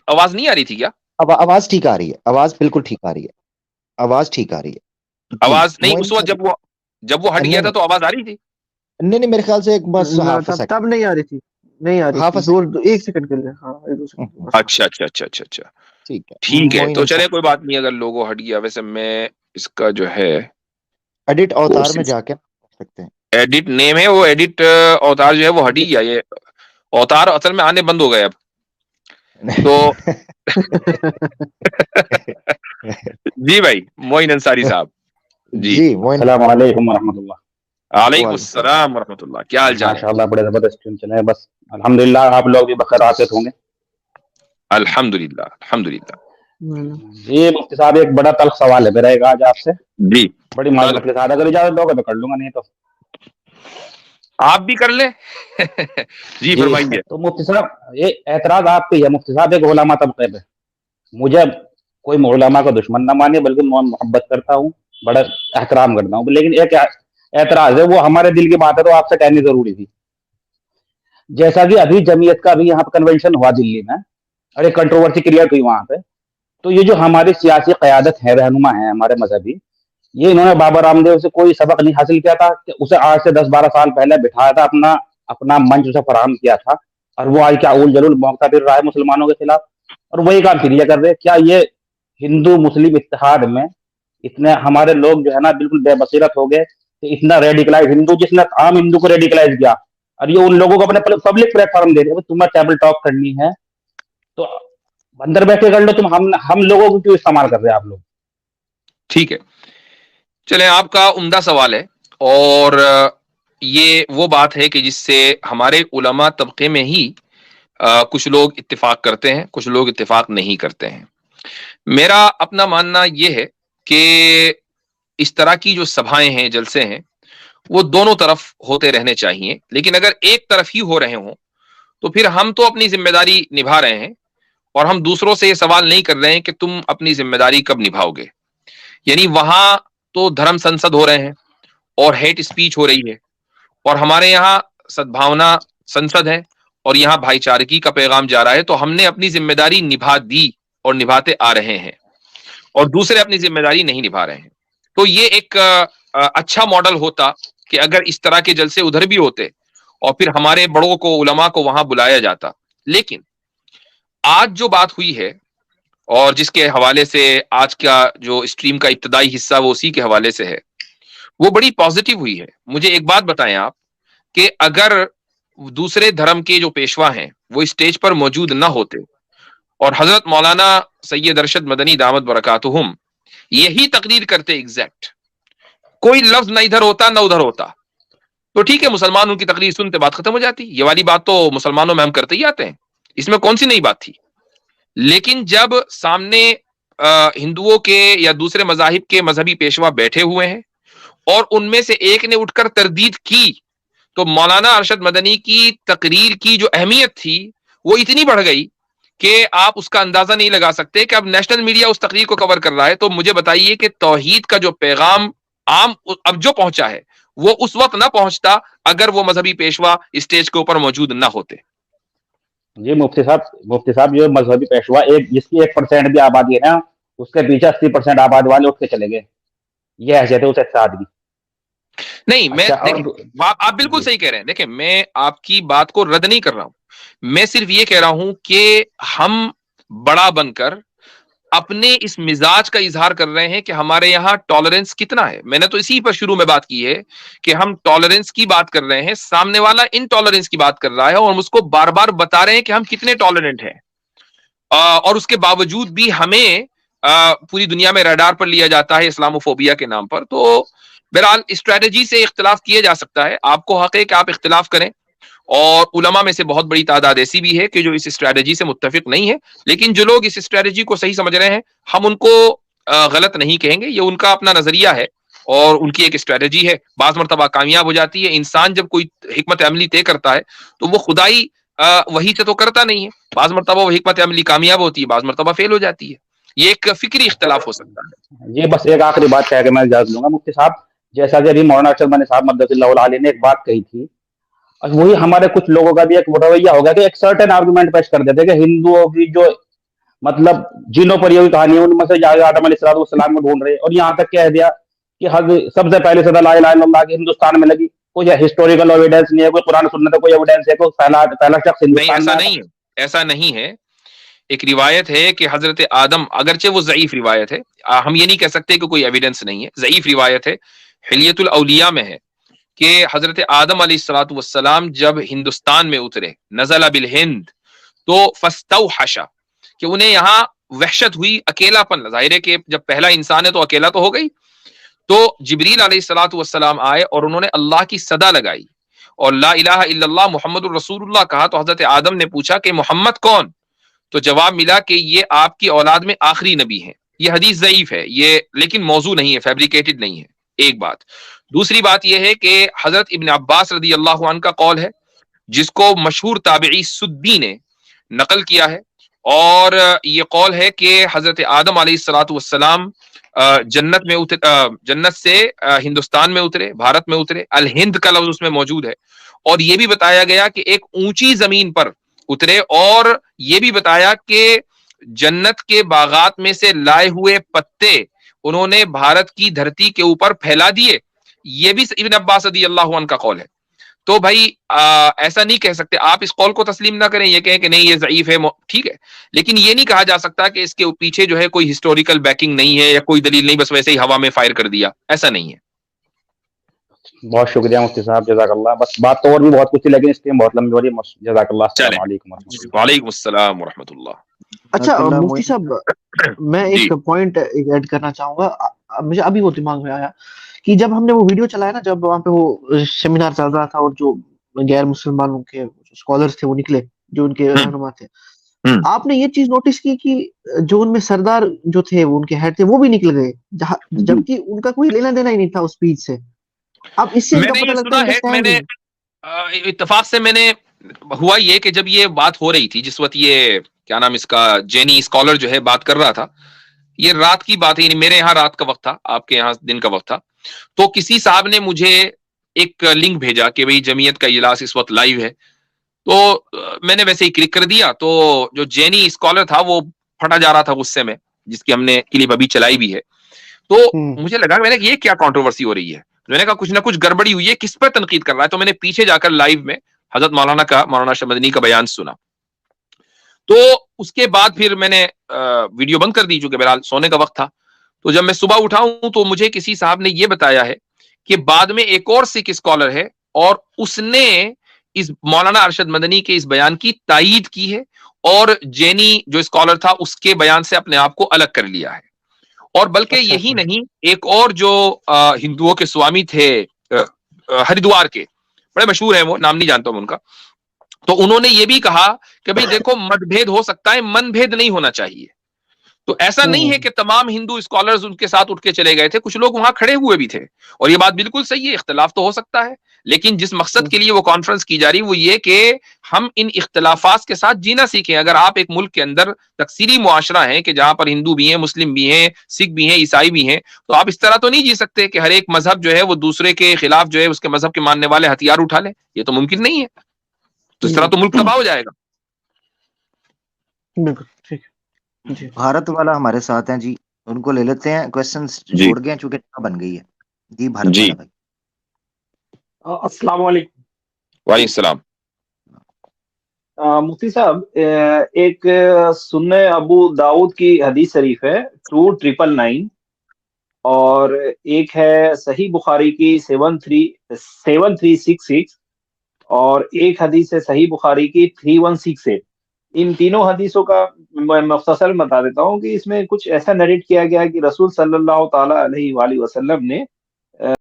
आवाज नहीं आ रही थी क्या? अब आवाज ठीक आ रही है, आवाज बिल्कुल ठीक आ रही है, आवाज ठीक आ रही है जी। आवाज नहीं, मोइन उस वक्त जब वो हट नहीं गया था नहीं तो आवाज आ रही थी? नहीं नहीं, मेरे ख्याल से एक बस हाफ तब सेकंड, नहीं आ रही थी, नहीं आ रही हाफ थी, 1 सेकंड के लिए, हाँ 1-2 सेकंड बस। अच्छा अच्छा अच्छा अच्छा अच्छा, ठीक है। ठीक है। मोइन तो चले अंसारी कोई बात नहीं, अगर लोगो हट गया। वैसे मैं इसका जो है एडिट अवतार में कोशिश, जाके कर सकते हैं। एडिट नेम है वो, एडिट अवतार जो है वो हट ही गया। ये अवतार असल में आने बंद हो गए अब तो जी भाई मोइन अंसारी साहब जी। जी मोइन, अस्सलाम वालेकुम रहमतुल्लाह। वालेकुम अस्सलाम वरहमतुल्लाह, क्या हाल चाल है? माशाअल्लाह बड़े जबरदस्त ट्यून चले हैं, बस अल्हम्दुलिल्लाह। आप लोग भी बखैर आफियत होंगे? अल्हम्दुलिल्लाह अल्हम्दुलिल्लाह। ये मुफ्ती साहब एक बड़ा तल्ख सवाल है मेरा एक आज आपसे, जी बड़ी माजरत के साथ, अगर इजाजत दोगे तो कर लूंगा, नहीं तो आप भी कर ले जी फरमाइए। तो मुफ्ती साहब ये एतराज आपकी है मुफ्ती साहब, एक उलमा तबके पे, मुझे कोई उलमा का दुश्मन ना माने, बल्कि मैं मोहब्बत करता हूँ, बड़ा एहतराम करता हूँ, लेकिन एक एतराज है, वो हमारे दिल की बात है, तो आपसे कहनी जरूरी थी। जैसा कि अभी जमीयत का भी यहाँ पे कन्वेंशन हुआ दिल्ली में, और एक कंट्रोवर्सी क्रिएट हुई वहां पे, तो ये जो हमारी सियासी क़यादत है, रहनुमा है हमारे मजहबी, ये इन्होंने बाबा रामदेव से कोई सबक नहीं हासिल किया था कि उसे आज से 10-12 साल पहले बिठाया था, अपना अपना मंच उसे फराहम किया था, और वो आज क्या उल जलूल मौका फिर रहा है मुसलमानों के खिलाफ, और वही काम फिर ये कर रहे हैं। क्या ये हिंदू मुस्लिम इत्तेहाद में इतने हमारे लोग जो है ना बिल्कुल बेबसीरत हो गए कि इतना रेडिकलाइज हिंदू, जिसने आम हिंदू को रेडिकलाइज किया, और ये उन लोगों को अपने पब्लिक प्लेटफॉर्म दे रहे हैं, तुम्हें टेबल टॉक करनी है तो अंदर बैठ के कर लो, तुम हम लोगों को क्यों इस्तेमाल कर रहे हैं आप लोग? ठीक है, चले, आपका उम्दा सवाल है, और ये वो बात है कि जिससे हमारे उलमा तबके में ही कुछ लोग इत्तेफाक करते हैं, कुछ लोग इत्तेफाक नहीं करते हैं। मेरा अपना मानना ये है कि इस तरह की जो सभाएं हैं, जलसे हैं, वो दोनों तरफ होते रहने चाहिए, लेकिन अगर एक तरफ ही हो रहे हों तो फिर हम तो अपनी जिम्मेदारी निभा रहे हैं, और हम दूसरों से ये सवाल नहीं कर रहे हैं कि तुम अपनी जिम्मेदारी कब निभाओगे। यानी वहां तो धर्म संसद हो रहे हैं और हेट स्पीच हो रही है, और हमारे यहाँ सद्भावना संसद है और यहाँ भाईचारगी का पैगाम जा रहा है, तो हमने अपनी जिम्मेदारी निभा दी और निभाते आ रहे हैं, और दूसरे अपनी जिम्मेदारी नहीं निभा रहे हैं। तो ये एक अच्छा मॉडल होता कि अगर इस तरह के जलसे उधर भी होते और फिर हमारे बड़ों को, उलमा को वहां बुलाया जाता। लेकिन आज जो बात हुई है, और जिसके हवाले से आज का जो स्ट्रीम का इब्तदाई हिस्सा वो उसी के हवाले से है, वो बड़ी पॉजिटिव हुई है। मुझे एक बात बताएं आप कि अगर दूसरे धर्म के जो पेशवा हैं वो स्टेज पर मौजूद ना होते और हजरत मौलाना सैयद अरशद मदनी दामद बरकातुहुम यही तकरीर करते एग्जैक्ट, कोई लफ्ज ना इधर होता ना उधर होता, तो ठीक है, मुसलमान उनकी तकरीर सुनते, बात खत्म हो जाती। ये वाली बात तो मुसलमानों में हम करते ही आते हैं, इसमें कौन सी नई बात थी। लेकिन जब सामने हिंदुओं के या दूसरे मजाहिब के मजहबी पेशवा बैठे हुए हैं और उनमें से एक ने उठकर तरदीद की, तो मौलाना अरशद मदनी की तकरीर की जो अहमियत थी वो इतनी बढ़ गई कि आप उसका अंदाजा नहीं लगा सकते कि अब नेशनल मीडिया उस तकरीर को कवर कर रहा है। तो मुझे बताइए कि तौहीद का जो पैगाम आम अब जो पहुंचा है वो उस वक्त ना पहुंचता अगर वो मजहबी पेशवा स्टेज के ऊपर मौजूद ना होते। जी मुफ्ती साहब जो मजहबी पेशवा एक जिसकी 1% भी आबादी है ना, उसके पीछे 80% आबादी वाले उठ के चले गए, ये हैसियत है उस इत्तेहाद की। नहीं, मैं अच्छा, आप बिल्कुल सही कह रहे हैं। देखिए, मैं आपकी बात को रद्द नहीं कर रहा हूं, मैं सिर्फ ये कह रहा हूं कि हम बड़ा बनकर अपने इस मिजाज का इजहार कर रहे हैं कि हमारे यहाँ टॉलरेंस कितना है। मैंने तो इसी पर शुरू में बात की है कि हम टॉलरेंस की बात कर रहे हैं, सामने वाला इनटॉलरेंस की बात कर रहा है, और हम उसको बार बार बता रहे हैं कि हम कितने टॉलरेंट हैं, और उसके बावजूद भी हमें पूरी दुनिया में रडार पर लिया जाता है इस्लामोफोबिया के नाम पर। तो बहरहाल स्ट्रेटजी से इख्तिलाफ किया जा सकता है, आपको हक है कि आप इख्तिलाफ करें, और उलमा में से बहुत बड़ी तादाद ऐसी भी है कि जो इस स्ट्रेटजी से मुत्तफिक नहीं है, लेकिन जो लोग इस स्ट्रेटजी को सही समझ रहे हैं हम उनको गलत नहीं कहेंगे। ये उनका अपना नजरिया है और उनकी एक स्ट्रेटजी है, बाज मरतबा कामयाब हो जाती है। इंसान जब कोई हिकमत अमली तय करता है तो वो खुदाई वही से तो करता नहीं है, बाज मरतबा वो हिकमत अमली कामयाब होती है, बाज मरतबा फेल हो जाती है। ये एक फिक्री इख्तिलाफ हो सकता है। ये बस एक आखिरी बात कह के मैं इजाजत लूंगा मुफ्ती साहब, जैसा कि अभी मौलाना अरशद मदनी साहब मद्दसिल्लाहु अलैहि ने एक बात कही थी, वही हमारे कुछ लोगों का भी एक रवैया होगा कि एक सर्टेन आर्गुमेंट पेश कर देते कि हिंदुओं की जो मतलब जिनों पर ये कहानी है, उनमें से आदम अलैहिस्सलाम को ढूंढ रहे, और यहाँ तक कह दिया कि सबसे पहले सदा ला इलाहा इल्लल्लाह की हिंदुस्तान में लगी। कोई हिस्टोरिकल एविडेंस नहीं है, कोई कुरान सुन्नत का कोई एविडेंस है, कोई पहला शख्स नहीं, हिंदुस्तान ऐसा में नहीं है, ऐसा नहीं है। एक रिवायत है कि हजरत आदम, अगरचे वो ज़ईफ रिवायत है, हम ये नहीं कह सकते कि कोई एविडेंस नहीं है, ज़ईफ रिवायत है, हिलियतुल औलिया में है कि हजरत आदम अलैहिस्सलातु वस्सलाम जब हिंदुस्तान में उतरे, नज़ल बिल हिंद, तो फस्तौहशा, कि उन्हें यहाँ वहशत हुई, अकेलापन, जाहिर है कि जब पहला इंसान है तो अकेला तो हो गई। तो जिब्रील अलैहिस्सलातु वस्सलाम आए और उन्होंने अल्लाह की सदा लगाई और ला इलाहा इल्लल्लाह मुहम्मदुर रसूलुल्लाह कहा। तो हजरत आदम ने पूछा कि मोहम्मद कौन? तो जवाब मिला कि ये आपकी औलाद में आखिरी नबी है। ये हदीस ज़ईफ है ये, लेकिन मौजू नहीं है, फैब्रिकेटेड नहीं है, एक बात। दूसरी बात यह है कि हजरत इब्न अब्बास रदी अल्लाह अन्हु का कौल है, जिसको मशहूर ताबिई सुद्दी ने नकल किया है, और ये कौल है कि हजरत आदम अलैहिस्सलातु वस्सलाम जन्नत में उतरे, जन्नत से हिंदुस्तान में उतरे, भारत में उतरे, अल हिंद का लफ्ज उसमें मौजूद है। और ये भी बताया गया कि एक ऊंची जमीन पर उतरे, और ये भी बताया कि जन्नत के बागात में से लाए हुए पत्ते उन्होंने भारत की धरती के ऊपर फैला दिए। ये भी इब्न अब्बास रज़ी अल्लाहु अन्हु का कौल है। तो भाई ऐसा नहीं कह सकते, आप इस कौल को तस्लीम ना करें, ये कहें कि नहीं ये ज़ईफ है, ठीक है, लेकिन ये नहीं कहा जा सकता कि इसके पीछे जो है कोई हिस्टोरिकल बैकिंग नहीं है या कोई दलील नहीं, बस वैसे ही हवा में फायर कर दिया, ऐसा नहीं है। बहुत शुक्रिया मुफ्ती साहब, जज़ाकल्लाह। बस बात तो और भी बहुत कुछ थी, लेकिन इसकी बहुत लंबी हो रही है। जज़ाकल्लाह, अस्सलाम वालेकुम। वालेकुम अस्सलाम व रहमतुल्लाह। अच्छा मुफ्ती साहब, मैं एक पॉइंट ऐड करना चाहूंगा, मुझे अभी वो दिमाग में आया कि जब हमने वो वीडियो चलाया ना, जब वहाँ पे वो सेमिनार चल रहा था और जो गैर मुसलमानों के स्कॉलर्स थे वो निकले, जो उनके रहनुमा थे, आपने ये चीज नोटिस की कि जो उनमें सरदार जो थे, वो उनके हेड थे, वो भी निकल गए, जबकि उनका कोई लेना देना ही नहीं था उस स्पीच से। अब इससे मैंने ये सुना है, मैंने इत्तेफाक से मैंने हुआ ये कि जब ये बात हो रही थी, जिस वक्त ये क्या नाम इसका जेनी स्कॉलर जो है बात कर रहा था, ये रात की बात है, मेरे यहाँ रात का वक्त था, आपके यहाँ दिन का वक्त था। तो किसी साहब ने मुझे एक लिंक भेजा कि भाई जमीयत का इजलास इस वक्त लाइव है। तो मैंने वैसे ही क्लिक कर दिया, तो जो जेनी स्कॉलर था वो फटा जा रहा था गुस्से में, जिसकी हमने क्लिप अभी चलाई भी है। तो मुझे लगा, मैंने ये क्या कंट्रोवर्सी हो रही है, मैंने कहा कुछ ना कुछ गड़बड़ी हुई है, किस पर तनकीद कर रहा है। तो मैंने पीछे जाकर लाइव में हजरत मौलाना शाह मदनी का बयान सुना। तो उसके बाद फिर मैंने वीडियो बंद कर दी, चूंकि बहरहाल सोने का वक्त था। तो जब मैं सुबह उठा हूं तो मुझे किसी साहब ने यह बताया है कि बाद में एक और सिख स्कॉलर है और उसने इस मौलाना अरशद मदनी के इस बयान की तायीद की है, और जेनी जो स्कॉलर था उसके बयान से अपने आप को अलग कर लिया है। और बल्कि यही नहीं, एक और जो हिंदुओं के स्वामी थे हरिद्वार के, बड़े मशहूर हैं वो, नाम नहीं जानता हूं उनका, तो उन्होंने ये भी कहा कि भाई देखो मतभेद हो सकता है, मनभेद नहीं होना चाहिए। तो ऐसा नहीं है कि तमाम हिंदू स्कॉलर्स उनके साथ उठ के चले गए थे, कुछ लोग वहां खड़े हुए भी थे, और ये बात बिल्कुल सही है, इख्तलाफ तो हो सकता है, लेकिन जिस मकसद के लिए वो कॉन्फ्रेंस की जा रही वो ये कि हम इन इख्तलाफात के साथ जीना सीखें। अगर आप एक मुल्क के अंदर तकसीरी मुआशरा है कि जहां पर हिंदू भी हैं, मुस्लिम भी हैं, सिख भी हैं, ईसाई भी हैं, तो आप इस तरह तो नहीं जी सकते कि हर एक मजहब जो है वो दूसरे के खिलाफ जो है उसके मजहब के मानने वाले हथियार उठा ले, ये तो मुमकिन नहीं है। तो इस तरह तो मुल्क तबाह हो जाएगा। बिल्कुल ठीक है जी। भारत वाला हमारे साथ हैं जी, उनको ले लेते हैं, क्वेश्चंस जोड़ गए चूंकि बन गई है जी। भारत वाला भाई, अस्सलाम वालेकुम। वालेकुम सलाम। मुफ्ती साहब, एक सुन्ने अबू दाऊद की हदीस शरीफ है 2999, और एक है सही बुखारी की 7366, और एक हदीस है सही बुखारी की 3168। इन तीनों हदीसों का मैं मुख्तसर बता देता हूँ कि इसमें कुछ ऐसा नरेट किया गया है कि रसूल सल्लल्लाहु ताला अलैहि वसल्लम ने